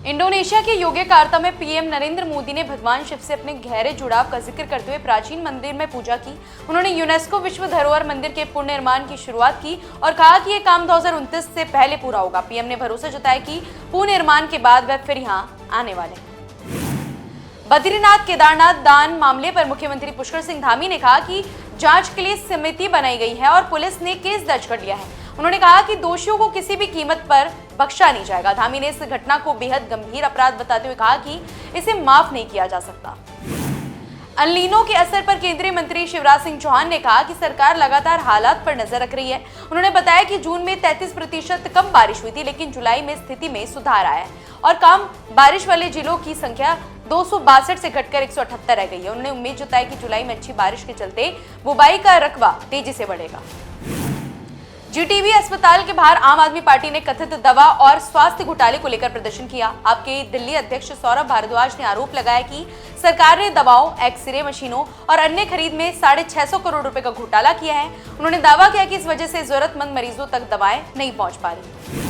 Indonesia के Yogyakarta में PM Narendra Modi ने भगवान शिव से अपने गहरे जुड़ाव का जिक्र करते हुए प्राचीन मंदिर में पूजा की। उन्होंने यूनेस्को विश्व धरोहर मंदिर के पुनर्निर्माण की शुरुआत की और कहा कि यह काम 2029 से पहले पूरा होगा। पीएम ने भरोसा जताया कि पुनर्निर्माण के बाद वह फिर यहां आने वाले हैं। बद्रीनाथ केदारनाथ दान मामले पर मुख्यमंत्री पुष्कर सिंह धामी ने कहा कि जांच के लिए समिति बनाई गई है और पुलिस ने केस दर्ज कर लिया है। उन्होंने कहा कि दोषियों को किसी भी कीमत पर बख्शा नहीं जाएगा। धामी ने इस घटना को बेहद गंभीर अपराध बताते हुए कहा कि इसे माफ नहीं किया जा सकता। अल-नीनो के असर पर केंद्रीय मंत्री शिवराज सिंह चौहान ने कहा कि सरकार लगातार हालात पर नजर रख रही है। उन्होंने बताया कि जून में 33% कम बारिश हुई थी, लेकिन जुलाई में स्थिति में सुधार आया है और कम बारिश वाले जिलों की संख्या 262 से घटकर 178 रह गई है। उन्होंने उम्मीद जताई कि जुलाई में अच्छी बारिश के चलते बुआई का रकबा तेजी से बढ़ेगा। जीटीबी अस्पताल के बाहर आम आदमी पार्टी ने कथित दवा और स्वास्थ्य घोटाले को लेकर प्रदर्शन किया। आपके दिल्ली अध्यक्ष सौरभ भारद्वाज ने आरोप लगाया कि सरकार ने दवाओं, एक्सरे मशीनों और अन्य खरीद में 650 करोड़ रुपए का घोटाला किया है। उन्होंने दावा किया कि इस वजह से जरूरतमंद मरीजों तक दवाएं नहीं पहुंच पा रही।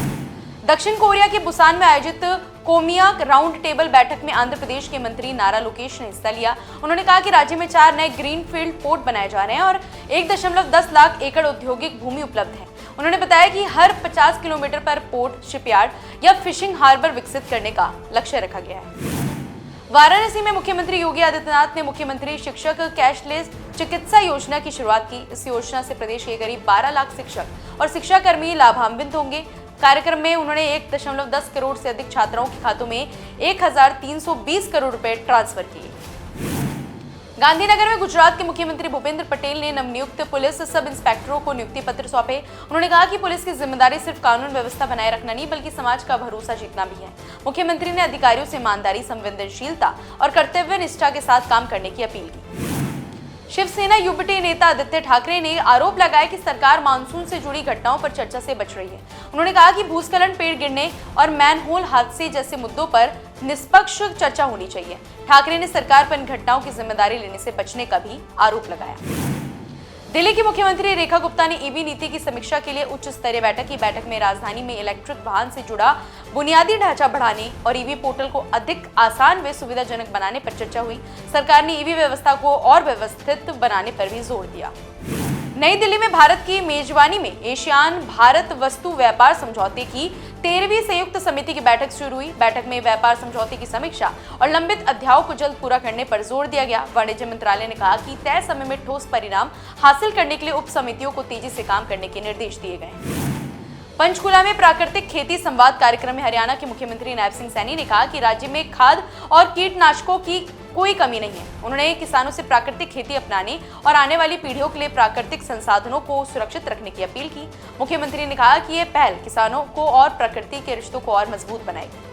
दक्षिण कोरिया के बुसान में आयोजित कोमिया राउंड टेबल बैठक में आंध्र प्रदेश के मंत्री नारा लोकेश ने हिस्सा लिया। उन्होंने कहा कि राज्य में 4 नए ग्रीनफील्ड पोर्ट बनाए जा रहे हैं और 1.10 लाख एकड़ औद्योगिक भूमि उपलब्ध है। उन्होंने बताया कि हर 50 किलोमीटर पर पोर्ट, शिपयार्ड या फिशिंग हार्बर विकसित करने का लक्ष्य रखा गया है। वाराणसी में मुख्यमंत्री योगी आदित्यनाथ ने मुख्यमंत्री शिक्षक कैशलेस चिकित्सा योजना की शुरुआत की। इस योजना से प्रदेश के करीब 12 लाख शिक्षक और शिक्षाकर्मी लाभान्वित होंगे। कार्यक्रम में उन्होंने 1.10 करोड़ से अधिक छात्राओं के खातों में 1320 करोड़ रुपए ट्रांसफर किए। गांधीनगर में गुजरात के मुख्यमंत्री भूपेंद्र पटेल ने नवनियुक्त पुलिस सब इंस्पेक्टरों को नियुक्ति पत्र सौंपे। उन्होंने कहा कि पुलिस की जिम्मेदारी सिर्फ कानून व्यवस्था बनाए रखना नहीं, बल्कि समाज का भरोसा जीतना भी है। मुख्यमंत्री ने अधिकारियों से ईमानदारी, संवेदनशीलता और कर्तव्य निष्ठा के साथ काम करने की अपील की। शिवसेना युवटी नेता आदित्य ठाकरे ने आरोप लगाया कि सरकार मानसून से जुड़ी घटनाओं पर चर्चा से बच रही है। उन्होंने कहा कि भूस्खलन, पेड़ गिरने और मैनहोल हादसे जैसे मुद्दों पर निष्पक्ष चर्चा होनी चाहिए। ठाकरे ने सरकार पर इन घटनाओं की जिम्मेदारी लेने से बचने का भी आरोप लगाया। दिल्ली की मुख्यमंत्री रेखा गुप्ता ने ईवी नीति की समीक्षा के लिए उच्च स्तरीय बैठक की। बैठक में राजधानी में इलेक्ट्रिक वाहन से जुड़ा बुनियादी ढांचा बढ़ाने और ईवी पोर्टल को अधिक आसान व सुविधाजनक बनाने पर चर्चा हुई। सरकार ने ईवी व्यवस्था को और व्यवस्थित बनाने पर भी जोर दिया। नई दिल्ली में भारत की मेजबानी में एशियान भारत वस्तु व्यापार समझौते की 13वीं संयुक्त समिति की बैठक शुरू हुई। बैठक में व्यापार समझौते की समीक्षा और लंबित अध्यायों को जल्द पूरा करने पर जोर दिया गया। वाणिज्य मंत्रालय ने कहा कि तय समय में ठोस परिणाम हासिल करने के लिए उप समितियों को तेजी से काम करने के निर्देश दिए गए। पंचकुला में प्राकृतिक खेती संवाद कार्यक्रम में हरियाणा के मुख्यमंत्री नायब सिंह सैनी ने कहा कि राज्य में खाद और कीटनाशकों की कोई कमी नहीं है। उन्होंने किसानों से प्राकृतिक खेती अपनाने और आने वाली पीढ़ियों के लिए प्राकृतिक संसाधनों को सुरक्षित रखने की अपील की। मुख्यमंत्री ने कहा कि ये पहल किसानों को और प्रकृति के रिश्तों को और मजबूत बनाएगी।